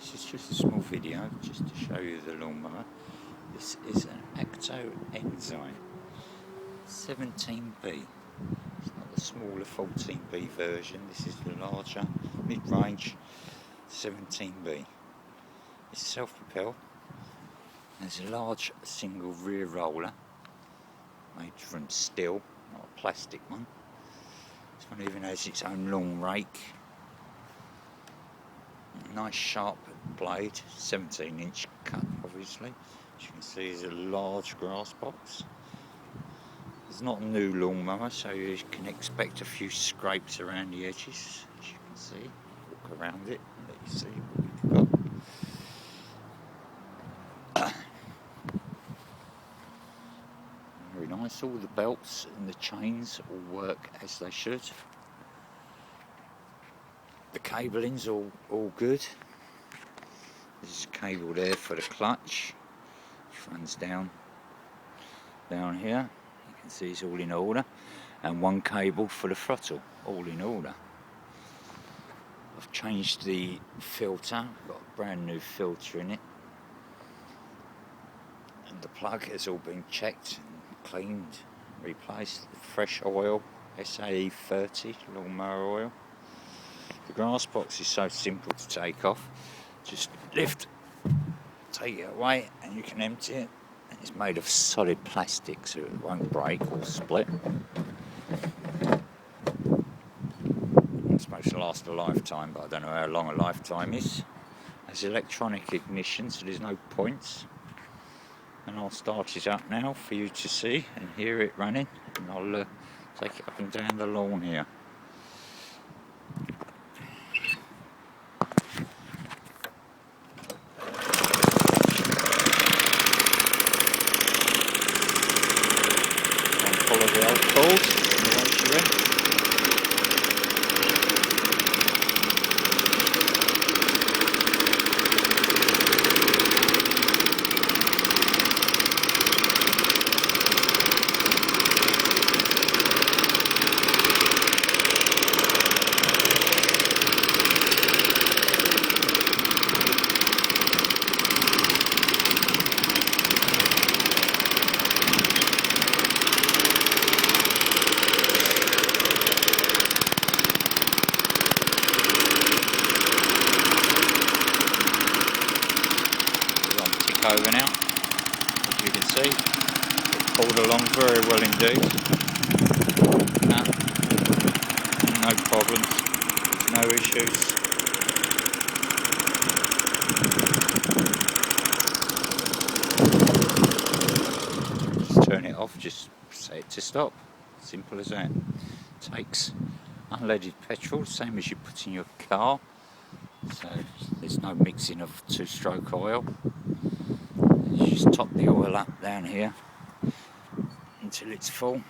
This is just a small video just to show you the lawnmower. This is an Acto Enzyme 17B. It's not the smaller 14B version, this is the larger mid-range 17B. It's self-propelled. There's a large single rear roller made from steel, not a plastic one. This one even has its own lawn rake. Nice sharp blade, 17-inch cut obviously. As you can see, there's a large grass box. It's not a new lawnmower, so you can expect a few scrapes around the edges. As you can see, walk around it and let you see what we've got. Very nice, all the belts and the chains all work as they should. The cabling's all good. There's a cable there for the clutch, which runs down here. You can see it's all in order. And one cable for the throttle, all in order. I've changed the filter, got a brand new filter in it. And the plug has all been checked and cleaned, replaced. Fresh oil, SAE 30 lawnmower oil. The grass box is so simple to take off. Just lift, take it away, and you can empty it. And it's made of solid plastic, so it won't break or split. It's supposed to last a lifetime, but I don't know how long a lifetime is. There's electronic ignition, so there's no points. And I'll start it up now for you to see and hear it running. And I'll take it up and down the lawn here. Follow the old calls and once you're in. Over now, as you can see, it pulled along very well indeed. No problems, no issues. Just turn it off, just set it to stop. Simple as that. Takes unleaded petrol, same as you put in your car. So there's no mixing of two-stroke oil. You just top the oil up down here until it's full.